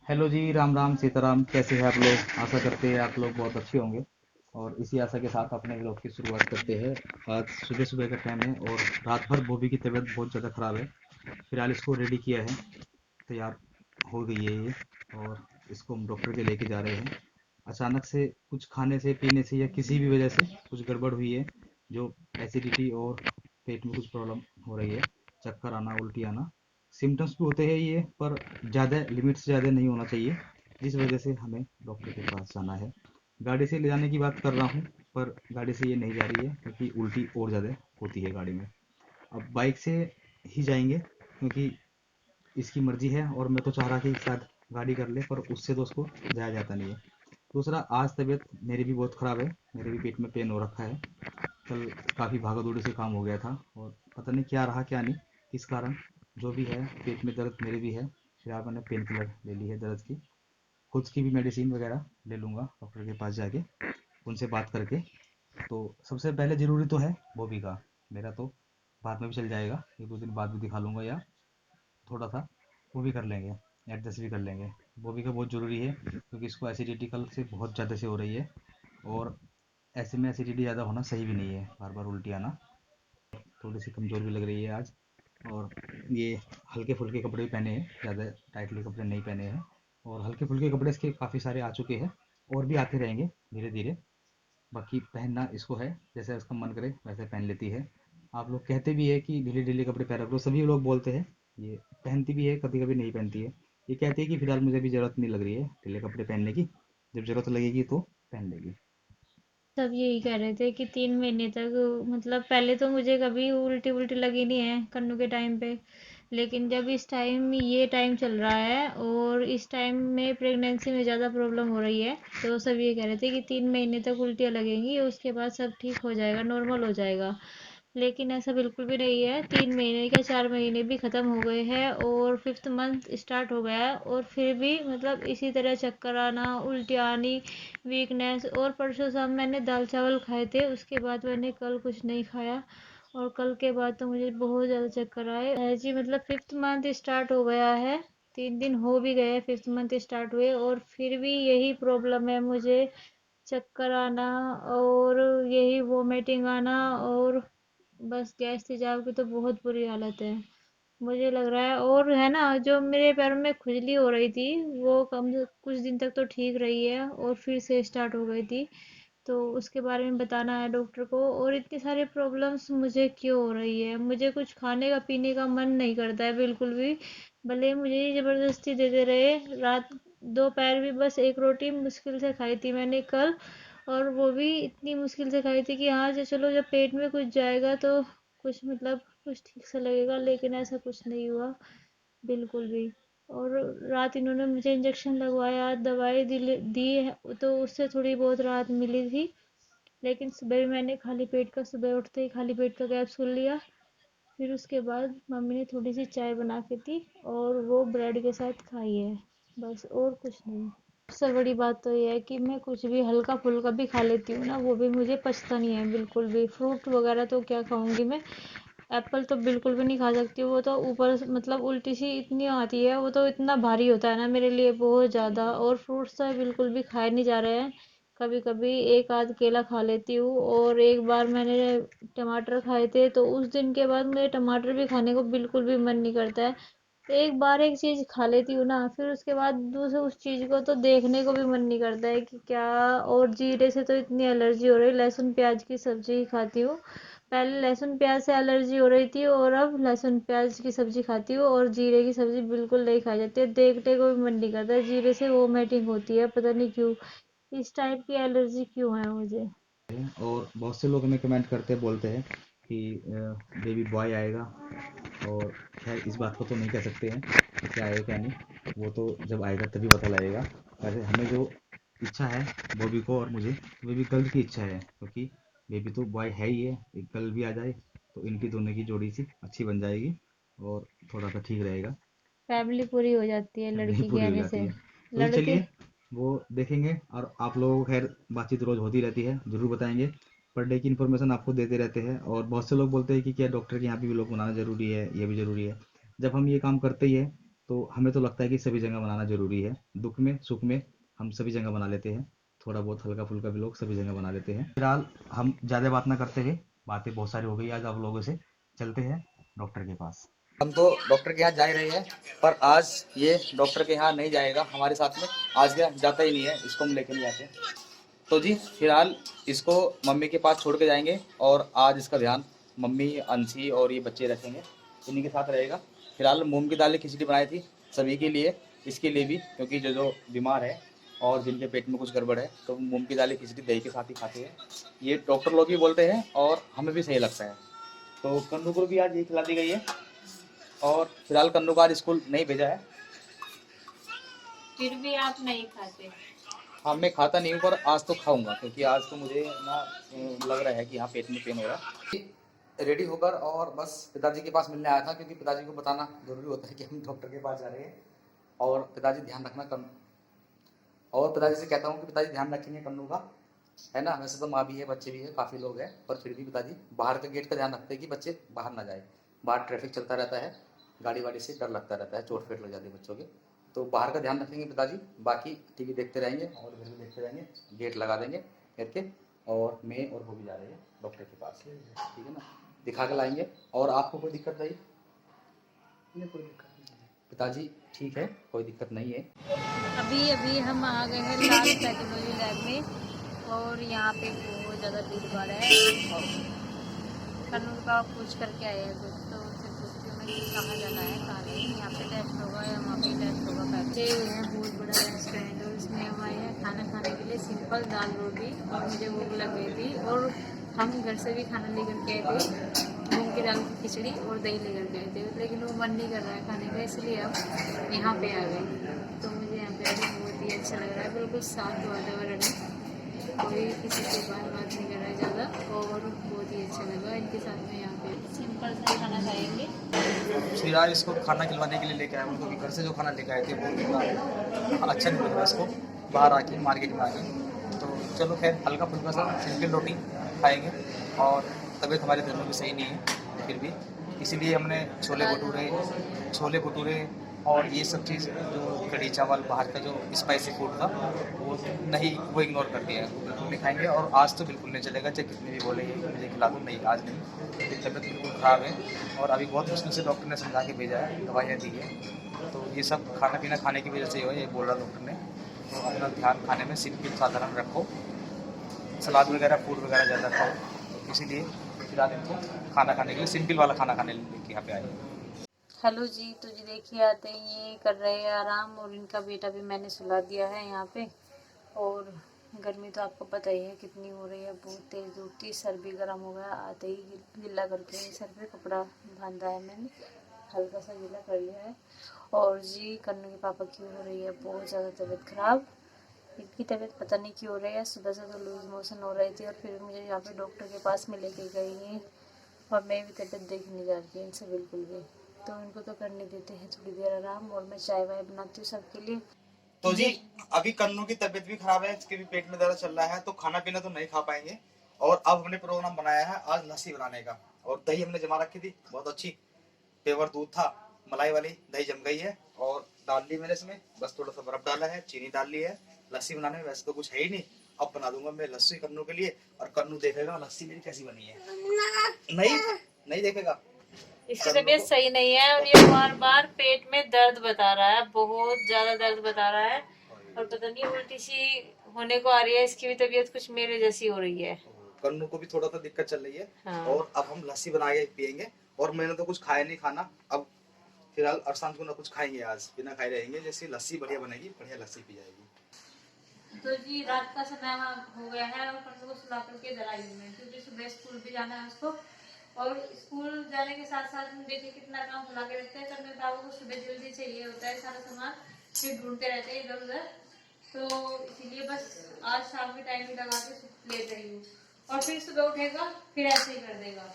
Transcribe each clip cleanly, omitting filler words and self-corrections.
Hello जी, राम राम सीताराम। कैसे हैं आप लोग? आशा करते हैं आप लोग बहुत अच्छे होंगे। और इसी आशा के साथ अपने व्लॉग की शुरुआत करते हैं। आज सुबह सुबह का टाइम है और रात भर बॉबी की तबीयत बहुत ज़्यादा ख़राब है। फिलहाल इसको रेडी किया है, तैयार हो गई है ये। और इसको हम डॉक्टर के लेके जा रहे हैं। अचानक से कुछ खाने से पीने से या किसी भी वजह से कुछ गड़बड़ हुई है, जो एसिडिटी और पेट में कुछ प्रॉब्लम हो रही है। चक्कर आना, उल्टी आना, सिम्टम्स भी होते हैं ये, पर ज़्यादा लिमिट से ज़्यादा नहीं होना चाहिए, जिस वजह से हमें डॉक्टर के पास जाना है। गाड़ी से ले जाने की बात कर रहा हूँ, पर गाड़ी से ये नहीं जा रही है क्योंकि उल्टी और ज़्यादा होती है गाड़ी में। अब बाइक से ही जाएंगे क्योंकि इसकी मर्जी है, और मैं तो चाह रहा कि शायद गाड़ी कर ले, पर उससे तो उसको जाया जाता नहीं है। दूसरा, आज तबीयत मेरी भी बहुत ख़राब है। मेरे भी पेट में पेन हो रखा है। कल काफ़ी भागा दौड़ी से काम हो गया था, और पता नहीं क्या रहा क्या नहीं, किस कारण। जो भी है, पेट में दर्द मेरे भी है। फिलहाल मैंने पेन किलर ले ली है दर्द की। खुद की भी मेडिसिन वगैरह ले लूँगा डॉक्टर के पास जाके, उनसे बात करके। तो सबसे पहले ज़रूरी तो है बॉबी का। मेरा तो बाद में भी चल जाएगा, एक दो दिन बाद भी दिखा लूँगा, या थोड़ा सा वो भी कर लेंगे, एडजस्ट भी कर लेंगे। बॉबी का बहुत ज़रूरी है क्योंकि इसको एसिडिटी कल से बहुत ज़्यादा से हो रही है। और ऐसे में एसिडिटी ज़्यादा होना सही भी नहीं है, बार बार उल्टी आना। थोड़ी सी कमज़ोर भी लग रही है आज। और ये हल्के फुल्के कपड़े भी पहने हैं, ज़्यादा टाइटली कपड़े नहीं पहने हैं। और हल्के फुल्के कपड़े इसके काफ़ी सारे आ चुके हैं, और भी आते रहेंगे धीरे धीरे। बाकी पहनना इसको है, जैसे उसका मन करे वैसे पहन लेती है। आप लोग कहते भी है कि ढीले ढीले कपड़े पहन रखो, सभी लोग बोलते हैं। ये पहनती भी है, कभी कभी नहीं पहनती है। ये कहती है कि फिलहाल मुझे भी ज़रूरत नहीं लग रही है ढीले कपड़े पहनने की, जब ज़रूरत लगेगी तो पहन लेगी। सब यही कह रहे थे कि 3 महीने तक मतलब पहले तो मुझे कभी उल्टी उल्टी लगी नहीं है कन्नू के टाइम पे। लेकिन जब इस टाइम ये टाइम चल रहा है और इस टाइम में प्रेगनेंसी में ज़्यादा प्रॉब्लम हो रही है, तो सब ये कह रहे थे कि 3 महीने तक उल्टियाँ लगेंगी, उसके बाद सब ठीक हो जाएगा, नॉर्मल हो जाएगा। लेकिन ऐसा बिल्कुल भी नहीं है। 3 महीने क्या, 4 महीने भी ख़त्म हो गए हैं और फिफ्थ मंथ स्टार्ट हो गया है, और फिर भी मतलब इसी तरह चक्कर आना, उल्टी आनी, वीकनेस। और परसों शाम मैंने दाल चावल खाए थे, उसके बाद मैंने कल कुछ नहीं खाया, और कल के बाद तो मुझे बहुत ज़्यादा चक्कर आए है जी। मतलब फिफ्थ मंथ स्टार्ट हो गया है, 3 दिन हो भी गए फिफ्थ मंथ स्टार्ट हुए, और फिर भी यही प्रॉब्लम है मुझे। चक्कर आना और यही वोमिटिंग आना, और बस गैस तेजाब की तो बहुत बुरी हालत है मुझे लग रहा है। और है ना, जो मेरे पैरों में खुजली हो रही थी वो कम कुछ दिन तक तो ठीक रही है, और फिर से स्टार्ट हो गई थी। तो उसके बारे में बताना है डॉक्टर को। और इतनी सारी प्रॉब्लम्स मुझे क्यों हो रही है? मुझे कुछ खाने का पीने का मन नहीं करता है बिल्कुल भी, भले मुझे ये ज़बरदस्ती देते रहे। रात दोपहर भी बस एक रोटी मुश्किल से खाई थी मैंने कल, और वो भी इतनी मुश्किल से खाई थी कि हाँ जो चलो जब पेट में कुछ जाएगा तो कुछ मतलब कुछ ठीक से लगेगा, लेकिन ऐसा कुछ नहीं हुआ बिल्कुल भी। और रात इन्होंने मुझे इंजेक्शन लगवाया, दवाई दी है, तो उससे थोड़ी बहुत राहत मिली थी। लेकिन सुबह भी मैंने खाली पेट का, सुबह उठते ही खाली पेट का कैप्सूल लिया। फिर उसके बाद मम्मी ने थोड़ी सी चाय बना के दी, और वो ब्रेड के साथ खाई है, बस और कुछ नहीं। सबसे बड़ी बात तो ये है कि मैं कुछ भी हल्का फुल्का भी खा लेती हूँ ना, वो भी मुझे पचता नहीं है बिल्कुल भी। फ्रूट वगैरह तो क्या खाऊंगी मैं, एप्पल तो बिल्कुल भी नहीं खा सकती, वो तो ऊपर से मतलब उल्टी सी इतनी आती है, वो तो इतना भारी होता है ना मेरे लिए, बहुत ज़्यादा। और फ्रूट्स तो बिल्कुल भी खाए नहीं जा रहे हैं। कभी कभी एक आध केला खा लेती हूँ, और एक बार मैंने टमाटर खाए थे, तो उस दिन के बाद मुझे टमाटर भी खाने को बिल्कुल भी मन नहीं करता है। एक बार एक चीज़ खा लेती हूँ ना, फिर उसके बाद दूसरे उस चीज़ को तो देखने को भी मन नहीं करता है कि क्या। और जीरे से तो इतनी एलर्जी हो रही है, लहसुन प्याज की सब्जी ही खाती हूँ। पहले लहसुन प्याज से एलर्जी हो रही थी, और अब लहसुन प्याज की सब्जी खाती हूँ, और जीरे की सब्जी बिल्कुल नहीं खाई जाती है, देखने को भी मन नहीं करता है। जीरे से वोमिटिंग होती है, पता नहीं क्यों, इस टाइप की एलर्जी क्यों है मुझे। और बहुत से लोग हमें कमेंट करते बोलते हैं कि बेबी बॉय आएगा। और खैर, इस बात को तो नहीं कह सकते हैं कि क्या आएगा क्या नहीं, वो तो जब आएगा तभी पता लगेगा। वैसे हमें जो इच्छा है बॉबी को और मुझे, वो भी गर्ल की इच्छा है, क्योंकि बेबी तो बॉय है ही है, एक गर्ल भी आ जाए तो इनकी दोनों की जोड़ी सी अच्छी बन जाएगी, और थोड़ा सा ठीक रहेगा। फैमिली पूरी हो जाती है फैमिली लड़की के पूरी हो आने जाती से। है। तो जी लड़के चलिए, वो देखेंगे। और आप लोगों को खैर बातचीत रोज़ होती रहती है, ज़रूर बताएंगे। पर डे की इन्फॉर्मेशन आपको देते रहते हैं। और बहुत से लोग बोलते हैं कि क्या डॉक्टर के यहाँ पे भी लोग बनाना ज़रूरी है, ये भी ज़रूरी है। जब हम ये काम करते ही है, तो हमें तो लगता है कि सभी जगह बनाना ज़रूरी है। दुख में सुख में हम सभी जगह बना लेते हैं, थोड़ा बहुत हल्का फुल्का भी लोग सभी जगह बना लेते हैं। फिलहाल हम ज़्यादा बात ना करते हुए, बातें बहुत सारी हो गई आज आप लोगों से, चलते हैं डॉक्टर के पास। हम तो डॉक्टर के यहाँ जा ही रहे हैं, पर आज ये डॉक्टर के यहाँ नहीं जाएगा हमारे साथ में। आज क्या जाता ही नहीं है, इसको हम लेकर नहीं जाते। तो जी फिलहाल इसको मम्मी के पास छोड़ के जाएंगे और आज इसका ध्यान मम्मी, अंशी और ये बच्चे रखेंगे, इन्हीं के साथ रहेगा। फिलहाल मूंग की दाल की खिचड़ी बनाई थी सभी के लिए, इसके लिए भी, क्योंकि जो जो बीमार है और जिनके पेट में कुछ गड़बड़ है तो मूंग की दाल की खिचड़ी दही के साथ ही खाते हैं। ये डॉक्टर लोग भी बोलते हैं और हमें भी सही लगता है। तो कन्नू को भी आज ये खिला दी गई है। और फिलहाल कन्नू को आज स्कूल नहीं भेजा है। फिर भी आप नहीं खाते? हाँ, मैं खाता नहीं हूँ, पर आज तो खाऊंगा, क्योंकि आज तो मुझे ना लग रहा है कि हाँ पेट में पेन हो रहा है। रेडी होकर और बस पिताजी के पास मिलने आया था, क्योंकि पिताजी को बताना जरूरी होता है कि हम डॉक्टर के पास जा रहे हैं। और पिताजी ध्यान रखना और पिताजी से कहता हूँ कि पिताजी ध्यान रखेंगे कन्नू का, है ना। वैसे तो माँ भी है, बच्चे भी है, काफ़ी लोग हैं, पर फिर भी पिताजी बाहर के गेट का ध्यान रखते हैं कि बच्चे बाहर ना जाए। बाहर ट्रैफिक चलता रहता है, गाड़ी वाड़ी से डर लगता रहता है, चोट फेट लग जाती है बच्चों के। तो बाहर का ध्यान रखेंगे पिताजी, बाकी टीवी देखते रहेंगे और घर में देखते रहेंगे, गेट लगा देंगे करके। और मैं और वो भी जा रहे हैं डॉक्टर के पास, ठीक है ना, दिखा के लाएंगे। और आपको कोई दिक्कत नहीं? कोई दिक्कत नहीं, पिताजी ठीक है, कोई दिक्कत नहीं है। अभी अभी हम आ गए हैं लाल पैथोलॉजी लैब में, और यहाँ पे बहुत ज़्यादा भीड़ भाड़ है। कन्नू का पूछ करके आए हैं कुछ, तो उनसे पूछती हूँ मैं कि कहाँ जाना है, कहाँ नहीं, यहाँ पे टेस्ट होगा या वहाँ पे टेस्ट होगा। बैठे हुए हैं, बहुत बड़ा रेस्टोरेंट है, उसमें हम आए हैं खाना खाने के लिए। सिंपल दाल रोटी, और मुझे भूख लग गई थी, और हम घर से भी खाना लेकर के आए थे, मूंग की दाल की खिचड़ी और दही लेकर के आए थे, लेकिन वो मन नहीं कर रहा है खाने का, इसलिए हम यहाँ पे आ गए। तो मुझे यहाँ पे आके बहुत ही अच्छा लग रहा है, बिल्कुल शांत वातावरण है, कोई किसी से बात नहीं कर रहा है ज़्यादा, और बहुत ही अच्छा लगा इनके साथ में। यहाँ पे सिंपल सा खाना खाएंगे। फिलहाल इसको खाना खिलवाने के लिए लेके आया हूँ, क्योंकि घर से जो खाना लेके आए थे वो अच्छा नहीं लग रहा इसको, बाहर आके मार्केट में आके। तो चलो खैर, हल्का फुल्का सा सिंपल रोटी खाएंगे। और तबीयत हमारे दोनों की सही नहीं है फिर भी, इसीलिए हमने छोले भटूरे और ये सब चीज़, जो कढ़ी चावल बाहर का जो स्पाइसी फूड था वो इग्नोर कर दिया है, वो बिल्कुल नहीं खाएंगे। और आज तो बिल्कुल नहीं चलेगा, चाहे कितने भी बोलेंगे कि मुझे खिला दो, नहीं आज नहीं, मेरी तबीयत बिल्कुल ख़राब है। और अभी बहुत मुश्किल से डॉक्टर ने समझा के भेजा है, दवाइयाँ दी है। तो ये सब खाना पीना खाने की वजह से ही हुआ, ये बोल रहा डॉक्टर ने। तो अपना ध्यान खाने में सिंपल साधारण रखो, सलाद वगैरह फूड वगैरह ज़्यादा खाओ। तो इसीलिए फिलहाल इनको खाना खाने के लिए सिंपल वाला खाना खाने लेके यहाँ पे आए हैं। हेलो जी, तो जी देखिए आते ही ये कर रहे हैं आराम, और इनका बेटा भी मैंने सुला दिया है यहाँ पे। और गर्मी तो आपको पता ही है कितनी हो रही है, बहुत तेज़ धूप थी, सर भी गर्म हो गया। आते ही गीला करके सर पे कपड़ा बांधा है मैंने, हल्का सा गीला कर लिया है। और जी कन्नू के पापा की हो रही है बहुत ज़्यादा तबीयत ख़राब। इनकी तबीयत पता नहीं क्यों हो रही है, सुबह से तो लूज़ मोशन हो रही थी, और फिर मुझे यहाँ पे डॉक्टर के पास में लेके गई है, और मैं भी तबीयत देखने जा रही है इनसे बिल्कुल भी। तो इनको तो करने देते हैं थोड़ी देर आराम, और मैं चाय वाय बनाती हूँ सबके लिए। तो जी अभी कन्नू की तबीयत भी खराब है, इसके भी पेट में दर्द चल रहा है, तो खाना पीना तो नहीं खा पाएंगे। और अब हमने प्रोग्राम बनाया है आज लस्सी बनाने का, और दही हमने जमा रखी थी बहुत अच्छी, पेवर दूध था, मलाई वाली दही जम गई है। और डाल ली मैंने इसमें, बस थोड़ा सा बर्फ डाला है, चीनी डाल ली है। लस्सी बनाने में वैसे तो कुछ है ही नहीं, अब बना दूंगा मैं लस्सी कन्नू के लिए, और कन्नू देखेगा लस्सी मेरी कैसी बनी है। नहीं नहीं देखेगा। इसकी तबीयत सही नहीं है, और ये बार बार पेट में दर्द बता रहा है, बहुत ज्यादा दर्द बता रहा है, और पता नहीं उल्टी सी होने को आ रही है। इसकी भी तबीयत कुछ मेरे जैसी हो रही है। कन्नू को भी थोड़ा सा दिक्कत चल रही है। हाँ। और अब हम लस्सी बना के पियेंगे, और मैंने तो कुछ खाया नहीं खाना अब फिलहाल, और शाम को ना कुछ खाएंगे, आज बिना खाए रहेंगे, जैसे लस्सी बढ़िया बनेगी, बढ़िया लस्सी पी जाएगी। तो जी रात का समय हो गया है, और कन्नू को सुला करके इधर आई हूँ मैं, क्योंकि सुबह स्कूल भी जाना है उसको। और स्कूल जाने के साथ साथ देखिए कितना काम भुला के रखते हैं। कन्नू बाबू को सुबह जल्दी चाहिए होता है सारा सामान, फिर ढूंढते रहते हैं इधर उधर, तो इसीलिए बस आज शाम के टाइम ही लगा के ले रही हूँ। और फिर सुबह उठेगा फिर ऐसे ही कर देगा।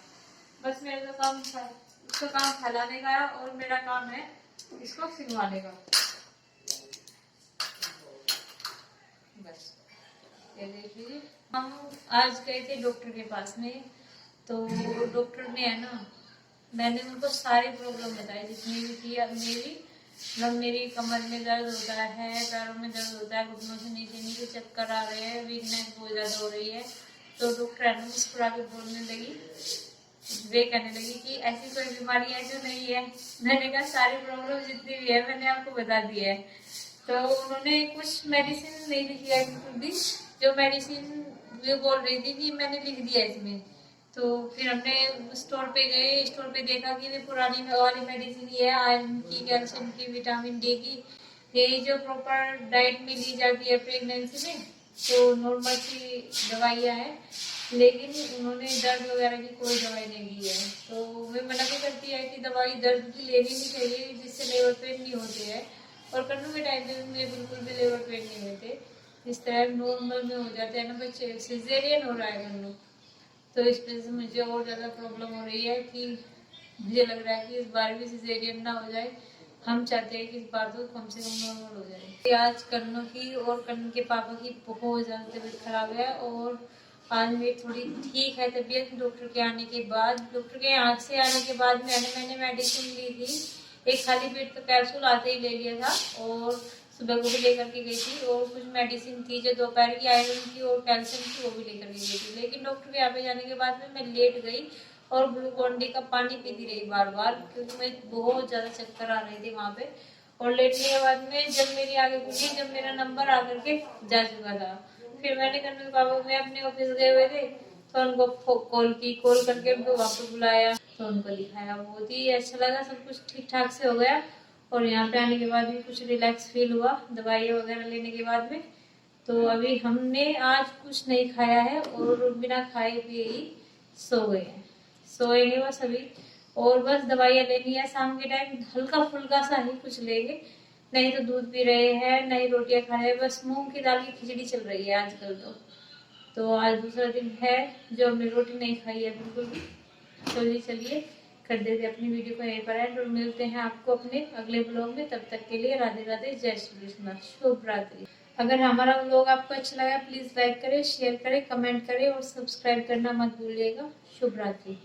बस मेरा तो काम उसका काम फैलाने का है, और मेरा काम है इसको सिलवाने का। बस ये देखिए, हम आज गए थे डॉक्टर के पास में, तो डॉक्टर ने है ना, मैंने उनको सारी प्रॉब्लम बताई जितनी भी थी मेरी, मतलब मेरी कमर में दर्द होता है, पैरों में दर्द होता है, घुटनों से नीचे नीचे चक्कर आ रहे हैं, वीकनेस बहुत ज्यादा हो रही है। तो डॉक्टर मुस्कुरा के बोलने लगी, वे कहने लगी कि ऐसी कोई बीमारी है जो नहीं है। मैंने कहा सारी प्रॉब्लम जितनी भी है मैंने आपको बता दी है। तो उन्होंने कुछ मेडिसिन नहीं लिखी है बिल्कुल भी, जो मेडिसिन वे बोल रही थी कि मैंने लिख दिया इसमें। तो फिर हमने स्टोर पे गए, स्टोर पे देखा कि वे पुरानी वाली मेडिसिन ही है, आयरन की, कैल्शियम की, विटामिन डी की, ये जो प्रॉपर डाइट में ली जाती है प्रेगनेंसी में, तो नॉर्मल सी दवाइयाँ हैं। लेकिन उन्होंने दर्द वगैरह की कोई दवाई नहीं दी है। तो वे मना भी करती है कि दवाई दर्द की लेनी नहीं चाहिए जिससे लेबर पेन नहीं होते हैं। और कन्नू के टाइम पे मुझे बिल्कुल भी लेबर पेन नहीं होते, इस तरह नॉर्मल में हो जाते हैं ना बच्चे, सिजेरियन हो रहा है कन्नू। तो इस वजह से मुझे और ज़्यादा प्रॉब्लम हो रही है कि मुझे लग रहा है कि इस बार भी सिजेरियन ना हो जाए। हम चाहते हैं कि इस बार तो कम से कम नॉर्मल हो जाए। आज कन्नू की और कन्नू के पापा की बहुत ज़्यादा तबीयत खराब है, और आज मेरी थोड़ी ठीक है तबीयत डॉक्टर के आने के बाद। डॉक्टर के यहाँ से आने के बाद मैंने मेडिसिन ली थी, एक खाली पेट का कैप्सूल आते ही ले लिया था, और सुबह को भी लेकर के गई थी, और कुछ मेडिसिन थी जो दोपहर की आयरन की और कैल्शियम की, वो भी लेकर के गई थी। लेकिन डॉक्टर के यहाँ पे जाने के बाद में मैं लेट गई और ग्लूकॉन डी का पानी पीती रही बार बार, क्योंकि मैं बहुत ज्यादा चक्कर आ रही थी वहां पे। और लेटने के बाद में जब मेरी आगे खुली, जब मेरा नंबर आकर के जा चुका था, फिर मैंने कन्नू बाबू में अपने ऑफिस गए हुए थे, तो उनको कॉल करके उनको वहां पे बुलाया, तो उनको दिखाया। बहुत ही अच्छा लगा, सब कुछ ठीक ठाक से हो गया। और यहाँ पे आने के बाद भी कुछ रिलैक्स फील हुआ दवाई वगैरह लेने के बाद में। तो अभी हमने आज कुछ नहीं खाया है और बिना खाए पिए ही सो गए हैं, सोएंगे बस अभी। और बस दवाइयाँ लेनी है, शाम के टाइम हल्का फुल्का सा ही कुछ लेंगे, नहीं तो दूध पी रहे हैं, नहीं रोटियां खा रहे हैं, बस मूंग की दाल की खिचड़ी चल रही है आजकल तो आज दूसरा दिन है जो हमने रोटी नहीं खाई है बिल्कुल भी। चलिए चलिए कर देते अपनी वीडियो को यहीं पर एंड, और मिलते हैं आपको अपने अगले ब्लॉग में। तब तक के लिए राधे राधे, जय श्री कृष्ण, शुभ रात्रि। अगर हमारा ब्लॉग आपको अच्छा लगा प्लीज लाइक करें, शेयर करें, कमेंट करें और सब्सक्राइब करना मत भूलिएगा। शुभ रात्रि।